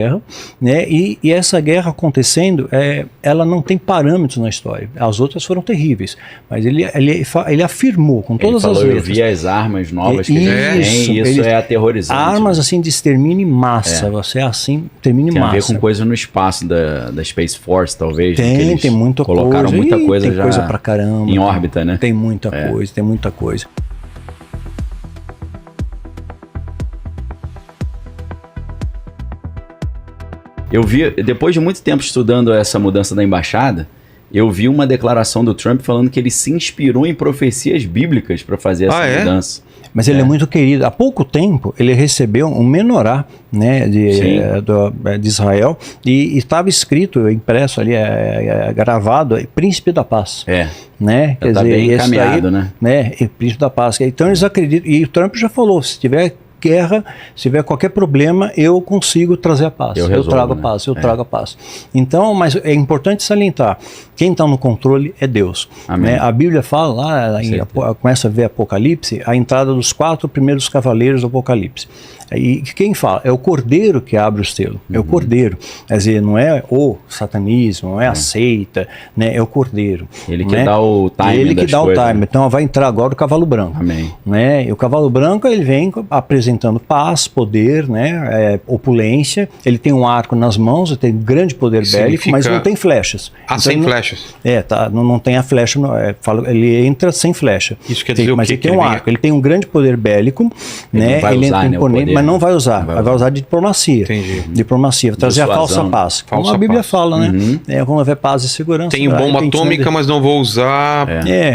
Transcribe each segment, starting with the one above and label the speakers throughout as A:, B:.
A: guerra, né? E essa guerra acontecendo, ela não tem parâmetros na história. As outras foram terríveis, mas ele afirmou com todas as letras.
B: Eu vi as armas novas que isso é aterrorizante.
A: Armas assim de extermínio em massa, você assim, extermínio em massa.
B: Tem a ver com coisa no espaço da Space Force, talvez.
A: Tem muita coisa.
B: Colocaram muita coisa
A: tem
B: já
A: coisa pra caramba,
B: em órbita, né?
A: Tem muita coisa, tem muita coisa.
B: Eu vi, depois de muito tempo estudando essa mudança da embaixada, eu vi uma declaração do Trump falando que ele se inspirou em profecias bíblicas para fazer essa mudança.
A: Mas ele é muito querido. Há pouco tempo ele recebeu um menorá, né, de Israel, e estava escrito, impresso ali, gravado, Príncipe da Paz. Né?
B: Quer dizer, bem encaminhado,
A: né? Príncipe da Paz. Então eles acreditam, e o Trump já falou, se tiver guerra, se tiver qualquer problema, eu consigo trazer a paz. Eu trago a paz, eu trago a paz. Então, mas é importante salientar, quem está no controle é Deus. Né? A Bíblia fala, lá, começa a ver Apocalipse, a entrada dos 4 primeiros cavaleiros do Apocalipse. E quem fala? É o Cordeiro que abre o selo. É o Cordeiro. Quer dizer, não é o satanismo, não é a seita, né? É o Cordeiro.
B: Ele que dá o time.
A: Ele que dá o time. Então vai entrar agora o cavalo branco.
B: Amém.
A: Né? E o cavalo branco, ele vem apresentando paz, poder, né? Opulência. Ele tem um arco nas mãos, ele tem grande poder bélico, mas não tem flechas.
C: Então, sem flechas.
A: Não tem a flecha. Ele entra sem flecha.
C: Isso quer dizer
A: mas ele tem um arco. Ele tem um grande poder bélico, né?
B: Ele entra imponente,
A: mas não vai usar. Vai usar de diplomacia.
C: Entendi.
A: Diplomacia, trazer a falsa paz. Como a Bíblia fala, né? Quando houver paz e segurança.
C: Tenho bomba atômica, mas não vou usar.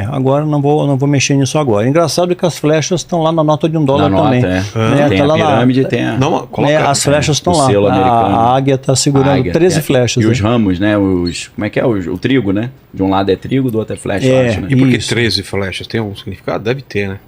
A: Agora não vou mexer nisso agora. Engraçado que as flechas estão lá na nota de $1 também.
B: Tem a pirâmide, tem a...
A: as flechas estão lá. A águia está segurando 13 flechas.
B: E os ramos, né? Como é que é? O trigo, né? De um lado é trigo, do outro é flecha. Acho, né?
C: E por que 13 flechas? Tem algum significado? Deve ter, né?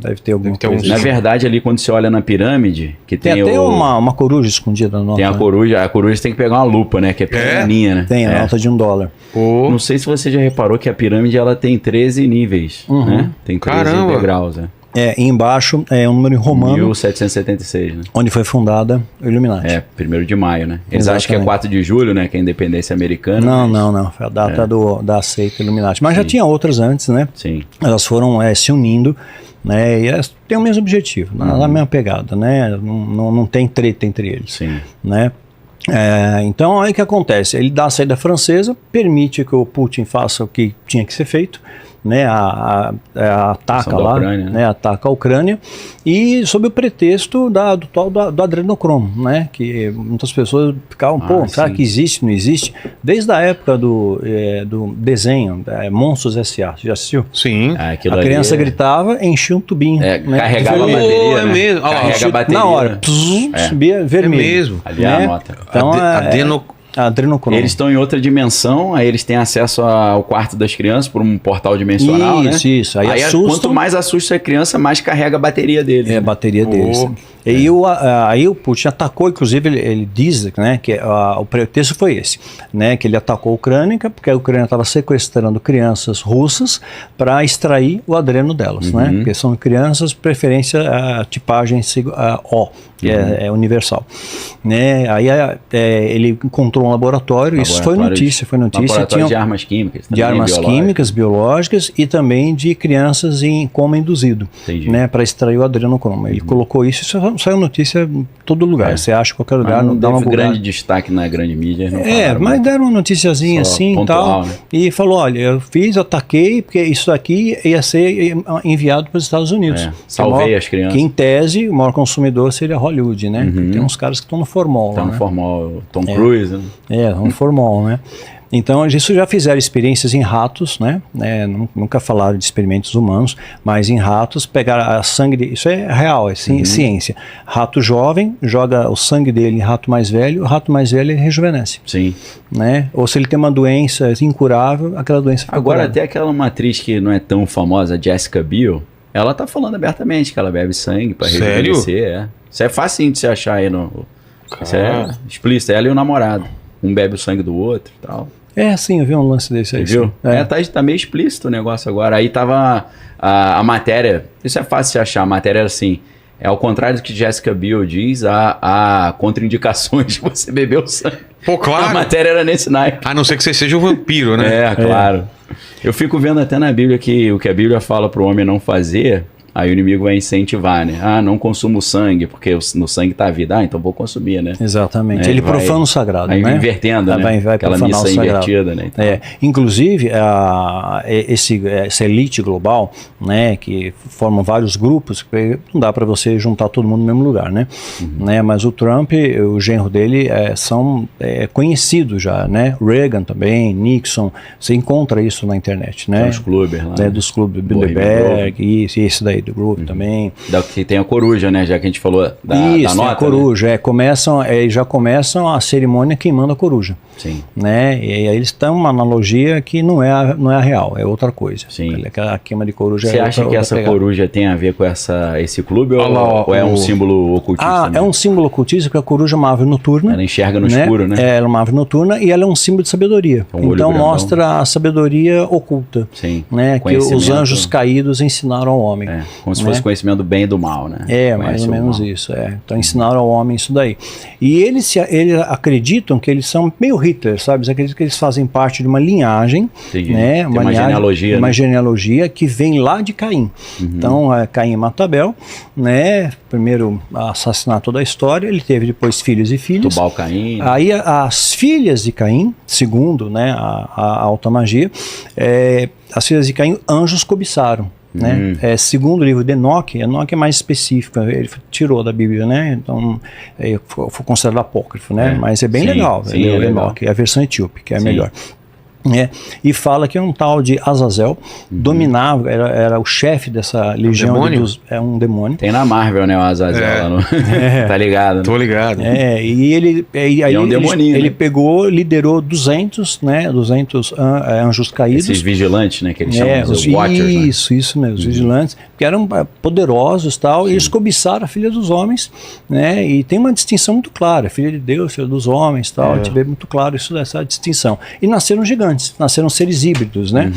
A: Deve ter alguma coisa.
B: Na verdade, ali quando você olha na pirâmide, que tem
A: até uma coruja escondida na nota.
B: Tem a coruja tem que pegar uma lupa, né? Que é pequenininha, né?
A: Tem, a nota de $1.
B: Não sei se você já reparou que a pirâmide ela tem 13 níveis, né? Tem 13 degraus, né?
A: E embaixo é um número em romano.
B: 1776, né?
A: Onde foi fundada o Illuminati.
B: 1º de maio, né? Eles acham que é 4 de julho, né? Que é a independência americana.
A: Não. Foi a data da seita Illuminati. Mas já tinha outras antes, né?
B: Sim.
A: Elas foram se unindo, né? E elas têm o mesmo objetivo, na mesma pegada, né? Não tem treta entre eles.
B: Sim.
A: Né? Então, aí o que acontece? Ele dá a saída francesa, permite que o Putin faça o que tinha que ser feito, né, ataca lá,
B: Ucrânia,
A: né, ataca a Ucrânia, e sob o pretexto do adrenocromo, né, que muitas pessoas ficavam, será que existe, não existe? Desde a época do desenho, Monstros S.A., você já assistiu?
C: Sim.
A: A criança gritava, enchia um tubinho. Né,
B: carregava a bateria, né?
C: Mesmo.
B: Carrega a bateria.
A: Na hora, subia vermelho.
C: É mesmo.
B: Ali é a nota.
A: Então, adrenocromo.
B: Eles estão em outra dimensão, aí eles têm acesso ao quarto das crianças por um portal dimensional, né?
A: Isso. Aí
B: quanto mais assusta a criança, mais carrega a bateria deles.
A: A bateria deles. E aí o Putin atacou, inclusive ele diz, né, que o pretexto foi esse, né, que ele atacou a Ucrânia, porque a Ucrânia estava sequestrando crianças russas para extrair o adreno delas, né, porque são crianças, preferência a tipagem O, que é universal. Né, aí ele encontrou um laboratório, isso foi notícia.
B: Laboratório de armas químicas.
A: De armas químicas, biológicas e também de crianças em coma induzido, né, para extrair o adrenocromo. Ele colocou isso saiu notícia em todo lugar. Você acha em qualquer lugar, não dá uma
B: grande destaque na grande mídia.
A: Mas deram uma noticiazinha assim e tal. Né? E falou: olha, eu ataquei, porque isso aqui ia ser enviado para os Estados Unidos.
B: Salvei as crianças.
A: Que em tese, o maior consumidor seria Hollywood, né? Tem uns caras que estão no formol.
B: Estão no formol, Tom Cruise. Né?
A: No formol, né? Então, isso já fizeram experiências em ratos, né? Nunca falaram de experimentos humanos, mas em ratos, pegaram a sangue, isso é real, é ciência. Rato jovem, joga o sangue dele em rato mais velho, o rato mais velho ele rejuvenesce.
B: Sim.
A: Né? Ou se ele tem uma doença incurável, aquela doença fica
B: Agora,
A: curada.
B: até aquela atriz que não é tão famosa, a Jessica Biel, ela tá falando abertamente que ela bebe sangue para rejuvenescer. Isso é facinho de se achar aí no... Isso é explícito, ela e o namorado. Um bebe o sangue do outro e tal.
A: Sim, eu vi um lance desse aí.
B: Você viu? Tá meio explícito o negócio agora. Aí tava a matéria, isso é fácil de achar, a matéria era assim, ao contrário do que Jessica Biel diz, há contraindicações de você beber o sangue.
C: Pô, claro.
B: A matéria era nesse naipe.
C: A não ser que você seja um vampiro, né?
B: Claro. Eu fico vendo até na Bíblia que o que a Bíblia fala para o homem não fazer, aí o inimigo vai incentivar, né? Não consuma o sangue, porque no sangue está a vida. Então vou consumir, né?
A: Exatamente. Ele profana o sagrado,
B: né?
A: Invertendo,
B: né?
A: Vai
B: aquela missa invertida, né? Então.
A: Inclusive, essa elite global, né? Que formam vários grupos, não dá para você juntar todo mundo no mesmo lugar, né? Mas o Trump, o genro dele, são conhecidos já, né? Reagan também, Nixon, você encontra isso na internet, né?
B: Dos clubes lá.
A: Dos clubes, Bilderberg, esse daí, do grupo também.
B: Que tem a coruja, né? Já que a gente falou da nota.
A: A coruja, né? Já começam a cerimônia queimando a coruja.
B: Sim.
A: Né? E aí eles têm uma analogia que não é a real, é outra coisa.
B: Sim.
A: A queima de coruja
B: Você acha que essa coruja tem a ver com esse clube ou é um símbolo ocultista?
A: É um símbolo ocultista, porque a coruja é uma ave noturna.
B: Ela enxerga no escuro, né?
A: Ela é uma ave noturna e ela é um símbolo de sabedoria. Então mostra a sabedoria oculta.
B: Sim.
A: Né? Que os anjos caídos ensinaram ao homem.
B: Como se fosse conhecimento do bem e do mal, né?
A: Mais ou menos isso. Então ensinaram ao homem isso daí. E eles acreditam que eles são meio Hitler, sabe? Eles acreditam que eles fazem parte de uma linhagem, né? Uma genealogia, genealogia que vem lá de Caim. Então, Caim mata Abel, né? Primeiro assassinato da história, ele teve depois filhos e filhas.
B: Tubal Caim.
A: Aí as filhas de Caim, segundo, né, a alta magia, as filhas de Caim, anjos cobiçaram. Né? Segundo o livro de Enoque é mais específico, ele tirou da Bíblia, né? Então foi considerado apócrifo, né? Mas é bem legal, Enoque, é a versão etíope, que é a melhor. E fala que um tal de Azazel dominava, era o chefe dessa legião. Um demônio.
B: Tem na Marvel, né, o Azazel lá no... Tá ligado? Né?
C: Tô ligado.
A: E ele
B: é um demoninho,
A: ele pegou, liderou 200 anjos caídos.
B: Esses vigilantes, né, que eles chamam os Watchers.
A: Isso mesmo, os vigilantes, que eram poderosos e tal, e eles cobiçaram a filha dos homens, né, e tem uma distinção muito clara, filha de Deus, filha dos homens, tal, a gente vê muito claro essa distinção. E nasceram gigantes. Nasceram seres híbridos, né?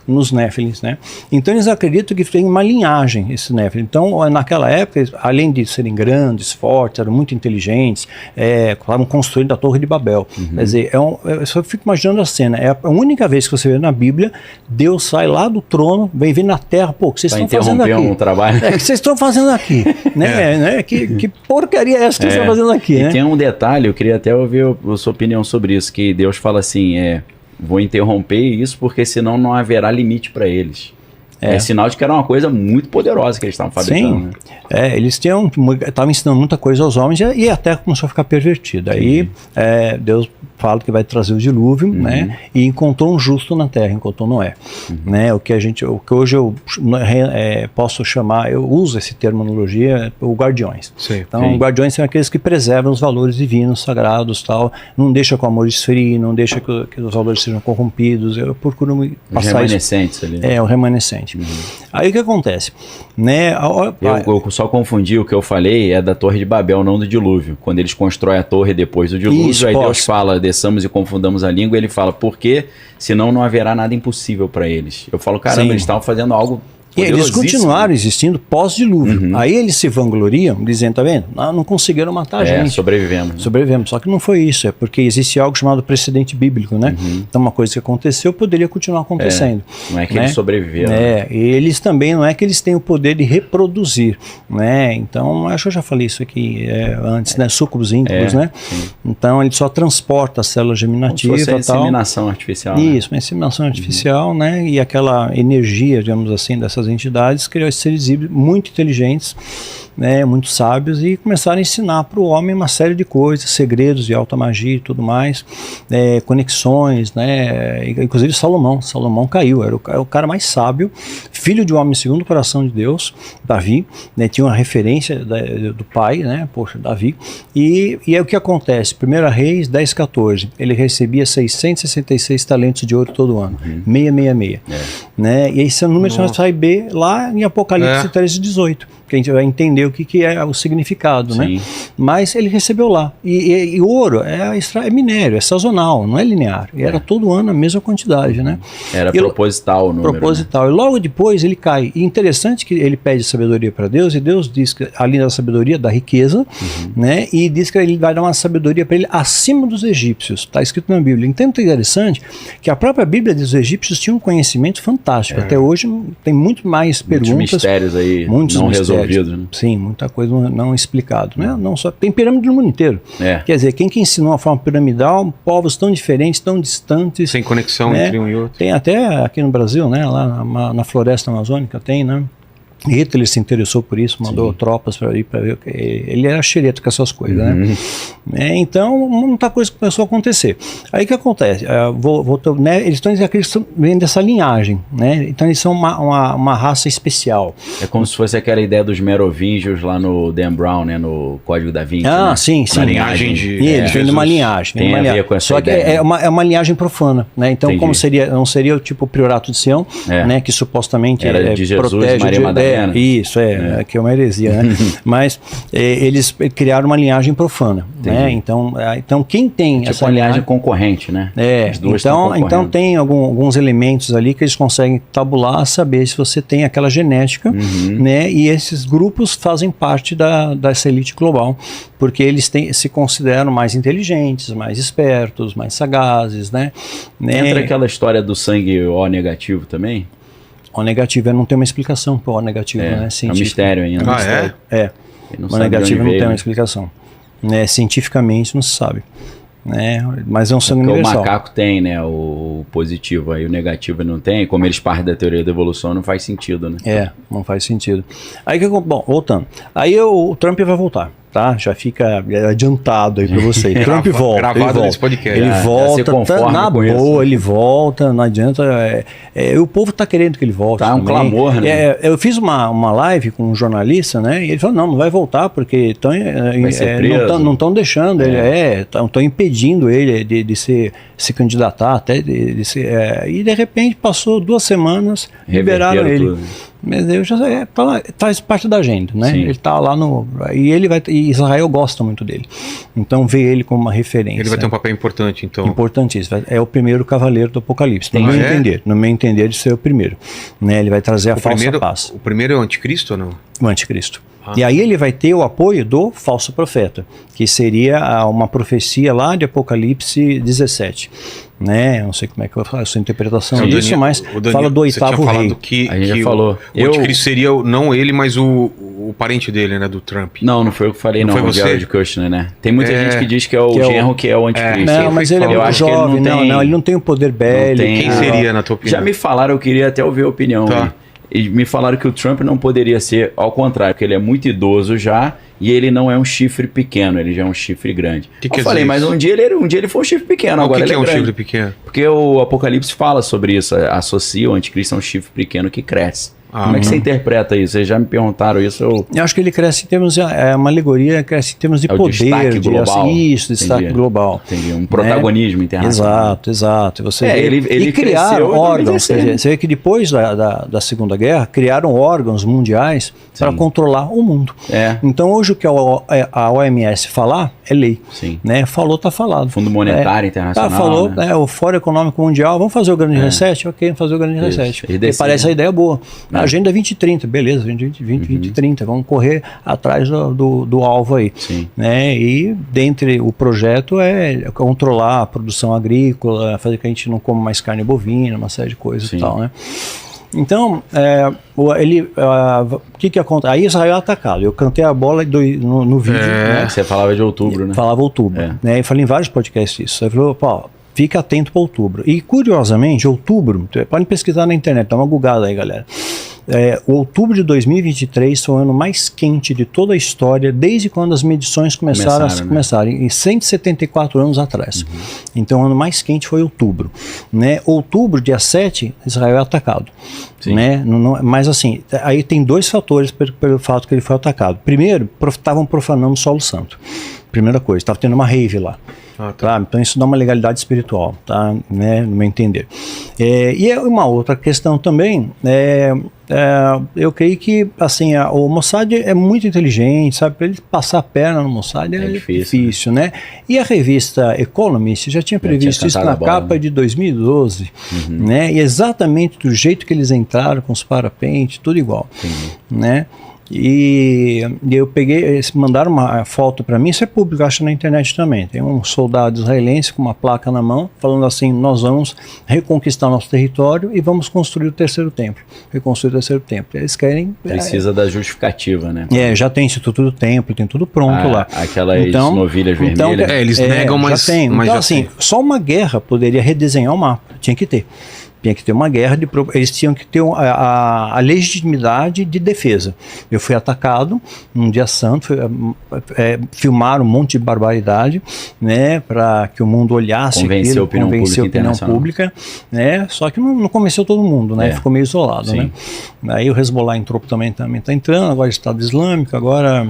A: Nos Néfilins, né? Então eles acreditam que tem uma linhagem, esses Néfilins. Então, naquela época, além de serem grandes, fortes, eram muito inteligentes, estavam construindo a Torre de Babel. Quer dizer, eu só fico imaginando a cena. É a única vez que você vê na Bíblia, Deus sai lá do trono, vem vir na terra, pô, o que vocês estão fazendo aqui?
B: Um trabalho.
A: O que vocês estão fazendo aqui? né? Que porcaria é essa que vocês estão fazendo aqui?
B: E tem um detalhe, eu queria até ouvir a sua opinião sobre isso, que Deus fala assim, vou interromper isso porque senão não haverá limite para eles. É sinal de que era uma coisa muito poderosa que eles estavam fabricando.
A: Sim. Né? Eles estavam ensinando muita coisa aos homens e até começou a ficar pervertida. Aí Deus fala que vai trazer o dilúvio, né? E encontrou um justo na terra, encontrou Noé. Né? O que hoje eu posso chamar, eu uso essa terminologia, o guardiões. Então, guardiões são aqueles que preservam os valores divinos, sagrados, tal. Não deixa que o amor esfrie, não deixa que os valores sejam corrompidos. Eu procuro passar
B: remanescentes ali.
A: O remanescente. Aí o que acontece? Né?
B: Eu só confundi o que eu falei, é da Torre de Babel, não do dilúvio. Quando eles constroem a torre depois do dilúvio, aí Deus fala, desçamos e confundamos a língua, ele fala, por quê? Senão não haverá nada impossível para eles. Eu falo, caramba, eles estavam fazendo algo...
A: E eles continuaram existindo pós-dilúvio. Aí eles se vangloriam, dizendo, tá vendo? Não conseguiram matar a gente.
B: Sobrevivemos.
A: Só que não foi isso, é porque existe algo chamado precedente bíblico, né? Então uma coisa que aconteceu poderia continuar acontecendo.
B: Não é que eles sobreviveram.
A: E eles também, não é que eles têm o poder de reproduzir, né? Então, acho que eu já falei isso aqui antes, né? Súculos íntegros, né? Então ele só transporta a célula germinativa e tal.
B: Inseminação artificial.
A: Isso, uma inseminação artificial, né? E aquela energia, digamos assim, dessas entidades criou esses seres híbridos muito inteligentes, né, muito sábios, e começaram a ensinar para o homem uma série de coisas, segredos de alta magia e tudo mais, conexões, né, inclusive Salomão caiu, era o cara mais sábio, filho de um homem segundo o coração de Deus, Davi, né, tinha uma referência do pai, né, Davi, e é o que acontece, 1 Reis 10:14, ele recebia 666 talentos de ouro todo ano, 666, né, e esse número você vai ver lá em Apocalipse 13:18, que a gente vai entender o que é o significado, né? Mas ele recebeu lá. E ouro é minério, é sazonal, não é linear. E era todo ano a mesma quantidade, né?
B: Era proposital o número.
A: Proposital. Né? E logo depois ele cai. E interessante que ele pede sabedoria para Deus, e Deus diz que, além da sabedoria, da riqueza, né? E diz que ele vai dar uma sabedoria para ele acima dos egípcios. Está escrito na Bíblia. Então é interessante que a própria Bíblia diz que os egípcios tinham um conhecimento fantástico. Até hoje tem muito mais perguntas.
B: Muitos mistérios aí não resolvidos. Né?
A: Sim, muita coisa não explicado. Né? Não só, tem pirâmide no mundo inteiro. Quer dizer, quem que ensinou a forma piramidal, povos tão diferentes, tão distantes.
C: Sem conexão entre um e outro.
A: Tem até aqui no Brasil, né? Lá na floresta amazônica tem, né? Hitler se interessou por isso, mandou tropas para ir para ver. Ele era xereta com essas coisas, né? Então, muita coisa começou a acontecer. Aí o que acontece? Né, eles estão dizendo que eles vêm dessa linhagem, né? Então eles são uma raça especial.
B: É como se fosse aquela ideia dos merovingios lá no Dan Brown, né? No Código da Vinci.
A: Ah,
B: né?
A: sim.
C: A linhagem de
A: eles vêm de uma linhagem.
B: Tem a ver com essa
A: Só
B: ideia.
A: que é uma linhagem profana, né? Então, como não seria tipo o Priorato de Sião, né? Que supostamente
B: era de Jesus,
A: protege
B: Maria Madalena.
A: Isso, que é uma heresia, né? Mas eles criaram uma linhagem profana, né? Então quem tem
B: tipo
A: essa
B: uma linhagem concorrente, né? As duas
A: então tem alguns elementos ali que eles conseguem tabular, saber se você tem aquela genética, né? E esses grupos fazem parte dessa elite global, porque eles se consideram mais inteligentes, mais espertos, mais sagazes, né?
B: Entra aquela história do sangue O negativo também?
A: O negativo não tem uma explicação para o negativo, né?
B: É um mistério ainda.
A: O negativo não tem uma explicação. Né? Cientificamente não se sabe. Né? Mas é um sangue universal.
B: O macaco tem, né? O positivo, aí o negativo não tem. Como eles partem da teoria da evolução, não faz sentido, né?
A: Não faz sentido. Aí bom, voltando. Aí o Trump vai voltar. Tá? Já fica adiantado aí para você. Trump volta.
C: Gravado nesse podcast.
A: Ele volta, na boa, ele volta, não adianta. O povo está querendo que ele volte.
B: Tá um clamor, né?
A: Eu fiz uma live com um jornalista, né? E ele falou: não vai voltar, porque não estão deixando ele, estão impedindo ele de se candidatar, até e de repente passou 2 semanas, liberaram ele. Tudo. Mas eu já faz parte da agenda, né? Sim. Ele está lá e Israel gosta muito dele. Então vê ele como uma referência.
C: Ele vai ter um papel importante, então.
A: Importantíssimo. É o primeiro cavaleiro do Apocalipse. No meu entender, de ser o primeiro. Né? Ele vai trazer a falsa paz.
C: O primeiro é o anticristo ou não?
A: O anticristo. E aí ele vai ter o apoio do falso profeta, que seria uma profecia lá de Apocalipse 17. Né? Eu não sei como é que eu faço a sua interpretação disso, mas fala do 8º rei.
C: Que
B: já falou.
C: O anticristo seria não ele, mas o parente dele, né, do Trump.
B: Não foi eu que falei, não
C: foi você?
B: O Jared Kushner, né? Tem muita gente que diz que é o genro que é o anticristo.
A: Não, mas ele é muito jovem, ele não tem o poder bélico.
C: Quem seria, na tua opinião?
B: Já me falaram, eu queria até ouvir a opinião.
C: Tá.
B: E me falaram que o Trump não poderia ser ao contrário, porque ele é muito idoso já e ele não é um chifre pequeno, ele já é um chifre grande.
C: Eu falei,
B: mas um dia ele foi um chifre pequeno. Agora
C: o que
B: é
C: um chifre pequeno?
B: Porque o Apocalipse fala sobre isso, associa o anticristo a um chifre pequeno que cresce. Como é que você interpreta isso? Vocês já me perguntaram isso.
A: Eu acho que ele cresce em termos uma alegoria, cresce em termos de poder,
B: destaque global.
A: Destaque global.
B: Entendi. Um protagonismo internacional.
A: Exato.
B: Ele
A: criaram órgãos. Você vê que depois da Segunda Guerra criaram órgãos mundiais para controlar o mundo. Então hoje o que a OMS falar é lei.
B: Sim.
A: Né? Falou, está falado.
B: Fundo Monetário Internacional.
A: Falou,
B: né?
A: O Fórum Econômico Mundial, vamos fazer o grande reset? Ok, vamos fazer o grande reset. Porque parece a ideia boa. Agenda 2030, beleza, 2030, vamos correr atrás do alvo aí.
B: Sim.
A: Né? E dentre o projeto é controlar a produção agrícola, fazer que a gente não coma mais carne bovina, uma série de coisas e tal, né? Então, o que acontece? Aí Israel é atacado. Eu cantei a bola no vídeo. Né?
B: Você falava de outubro, né?
A: Falava outubro. Né? Eu falei em vários podcasts isso. Você falou, fica atento para outubro. E curiosamente, outubro, podem pesquisar na internet, dá uma googada aí, galera. O outubro de 2023 foi o ano mais quente de toda a história, desde quando as medições começaram, em 174 anos atrás. Então o ano mais quente foi outubro. Né? Outubro, dia 7, Israel é atacado. Né? Mas assim, aí tem 2 fatores pelo fato que ele foi atacado. Primeiro, estavam profanando o solo santo. Primeira coisa, estava tendo uma rave lá. Tá? Então isso dá uma legalidade espiritual, tá? Né? No meu entender. E uma outra questão também, eu creio que assim, o Mossad é muito inteligente, sabe? Para ele passar a perna no Mossad é difícil, né? E a revista Economist já tinha previsto isso na capa de 2012, né? E exatamente do jeito que eles entraram, com os parapentes, tudo igual, né? E eu peguei, eles mandaram uma foto para mim, isso é público, acho na internet também. Tem um soldado israelense com uma placa na mão, falando assim: nós vamos reconquistar nosso território e vamos construir o terceiro templo. Reconstruir o terceiro templo. Eles querem.
B: Precisa da justificativa, né?
A: Já tem Instituto do Templo, tem tudo pronto lá.
B: Aquelas novilhas vermelhas.
C: Eles negam, mas
A: já tem. Então, assim, só uma guerra poderia redesenhar o mapa. Tinha que ter. Tinha que ter uma guerra, eles tinham que ter a legitimidade de defesa. Eu fui atacado num dia santo, filmaram um monte de barbaridade, né, para que o mundo olhasse
B: convenceu a opinião
A: pública, né, só que não convenceu todo mundo, né, ficou meio isolado, né. Aí o Hezbollah entrou também está entrando, agora o Estado Islâmico, agora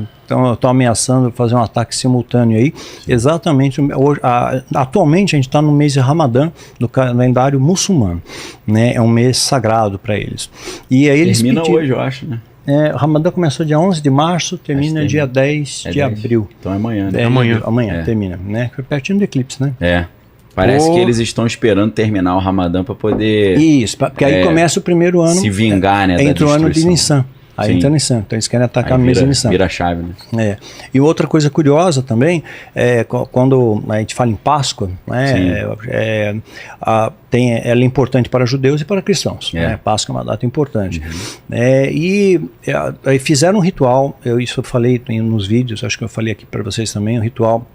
A: estão ameaçando fazer um ataque simultâneo aí, exatamente, atualmente a gente está no mês de Ramadã, do calendário muçulmano, né, é um mês sagrado para eles. E aí eles
B: termina hoje, eu acho, né?
A: O Ramadã começou dia 11 de março, termina dia 10 de abril.
B: Então é amanhã, né?
A: Amanhã termina, né? Foi pertinho do eclipse, né?
B: Parece que eles estão esperando terminar o Ramadã para poder...
A: Isso, porque aí começa o primeiro ano...
B: Se vingar, né,
A: entre o ano de Nissan. Aí entra Nissan, então eles querem atacar no mês de Nissan.
B: Vira a chave, né?
A: E outra coisa curiosa também, quando a gente fala em Páscoa, né, ela é importante para judeus e para cristãos. Né? Páscoa é uma data importante. E fizeram um ritual, isso eu falei nos vídeos, acho que eu falei aqui para vocês também, um ritual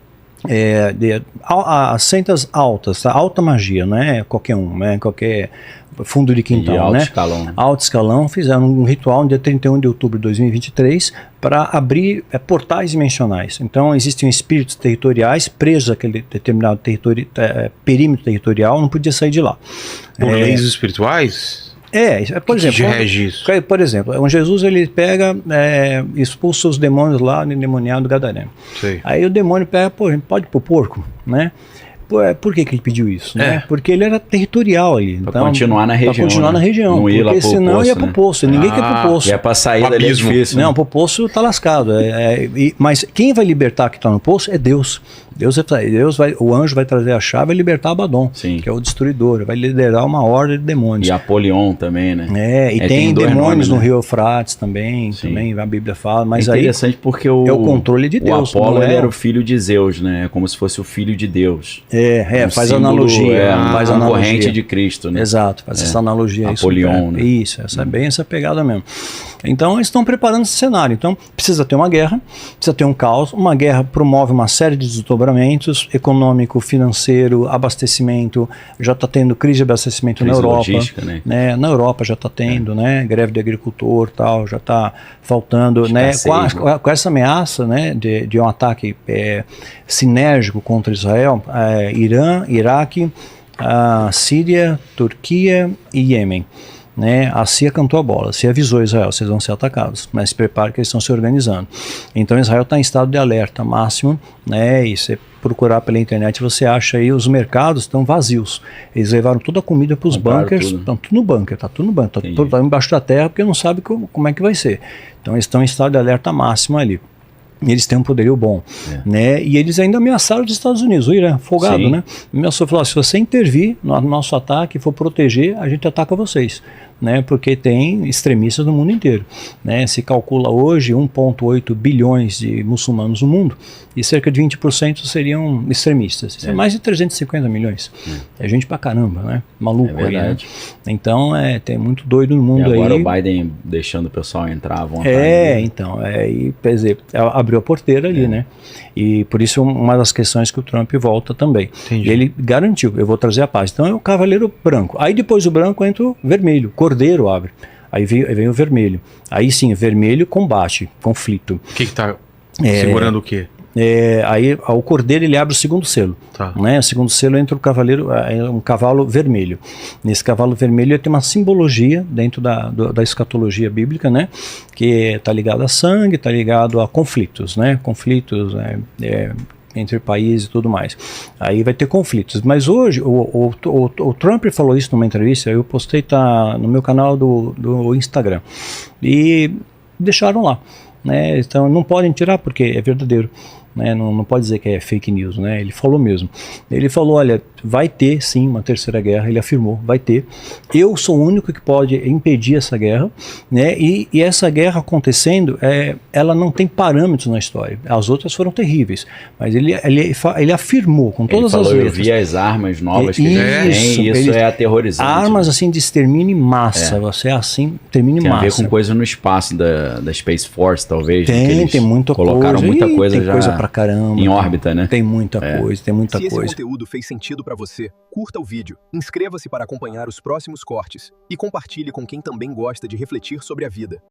A: as sentas altas, tá? Alta magia, não é qualquer um, né? Qualquer fundo de quintal,
B: alto
A: né?
B: Escalão.
A: Alto escalão, fizeram um ritual no dia 31 de outubro de 2023 para abrir portais dimensionais. Então existem espíritos territoriais presos àquele determinado perímetro territorial, não podia sair de lá.
C: Por leis espirituais?
A: Por exemplo, Jesus ele pega, expulsa os demônios lá no endemoniado Gadareno. Aí o demônio pega, pode ir pro porco, né? Por que ele pediu isso? Né? Porque ele era territorial ali.
B: Para continuar na região.
A: Para continuar na região.
B: Não ir lá
A: porque senão
B: poço,
A: ia pro poço. Ninguém quer pro poço.
B: E é para sair dali é difícil.
A: Não, pro poço tá lascado. Mas quem vai libertar que está no poço é Deus. O anjo vai trazer a chave e vai libertar Abaddon, que é o destruidor, vai liderar uma horda de demônios.
B: E Apolion também, né?
A: E tem demônios no Rio Eufrates também a Bíblia fala, mas
B: é interessante porque é
A: o controle de Deus.
B: O Apolo ele era o filho de Zeus, né? É como se fosse o filho de Deus.
A: Faz analogia.
B: Faz a corrente de Cristo, né?
A: Exato, faz essa analogia.
B: Apolion, né?
A: Isso, é bem essa pegada mesmo. Então eles estão preparando esse cenário. Então precisa ter uma guerra, precisa ter um caos. Uma guerra promove uma série de desdobramentos econômico, financeiro, abastecimento. Já está tendo crise de abastecimento na Europa. Né? Na Europa já está tendo, né? Greve de agricultor, tal, já está faltando, né? Com essa ameaça, né? de um ataque sinérgico contra Israel, Irã, Iraque, Síria, Turquia e Iêmen. Né, a CIA cantou a bola, a CIA avisou Israel, vocês vão ser atacados, mas se prepare que eles estão se organizando. Então Israel está em estado de alerta máximo, né, e você procurar pela internet, você acha aí, os mercados estão vazios. Eles levaram toda a comida para os bunkers, estão tudo no bunker, está tudo no bunker, está tudo embaixo da terra, porque não sabe como é que vai ser. Então eles estão em estado de alerta máximo ali. Eles têm um poderio bom, né? E eles ainda ameaçaram os Estados Unidos, o Irã, folgado, né? Ameaçou, falou, se você intervir no nosso ataque e for proteger, a gente ataca vocês, né? Porque tem extremistas no mundo inteiro, né? Se calcula hoje 1,8 bilhões de muçulmanos no mundo e cerca de 20% seriam extremistas. Isso é mais de 350 milhões. É gente pra caramba, né? Maluco aí, né? Então, tem muito doido no mundo aí.
B: E agora o Biden deixando o pessoal entrar à vontade.
A: E, quer dizer, abriu a porteira ali, né? E por isso uma das questões que o Trump volta também.
C: Entendi.
A: Ele garantiu, eu vou trazer a paz. Então é o cavaleiro branco. Aí depois do branco entra o vermelho, cordeiro abre. Aí vem o vermelho. Aí sim, vermelho combate, conflito.
C: O que tá segurando o quê?
A: Aí o cordeiro ele abre o segundo selo, né? O segundo selo entra o cavaleiro, um cavalo vermelho. Nesse cavalo vermelho ele tem uma simbologia dentro da escatologia bíblica, né? Que está ligado a sangue, está ligado a conflitos, né? Conflitos, entre países e tudo mais. Aí vai ter conflitos. Mas hoje, o Trump falou isso numa entrevista, eu postei, tá no meu canal do Instagram. E deixaram lá, né? Então não podem tirar porque é verdadeiro. Né, não pode dizer que é fake news, né? Ele falou mesmo. Ele falou, olha, vai ter sim uma terceira guerra, ele afirmou, vai ter. Eu sou o único que pode impedir essa guerra, né? E essa guerra acontecendo, ela não tem parâmetros na história. As outras foram terríveis, mas ele afirmou com todas as letras.
B: Eu vi as armas novas que isso é aterrorizante.
A: Armas assim de extermínio em massa, você assim, termina em massa.
B: Tem a ver com coisa no espaço da Space Force, talvez.
A: Tem muita coisa.
B: Colocaram muita coisa já.
A: Coisa pra caramba.
B: Em órbita, né?
A: Tem muita coisa, tem muita
D: coisa.
A: Se
D: esse conteúdo fez sentido pra você, curta o vídeo, inscreva-se para acompanhar os próximos cortes e compartilhe com quem também gosta de refletir sobre a vida.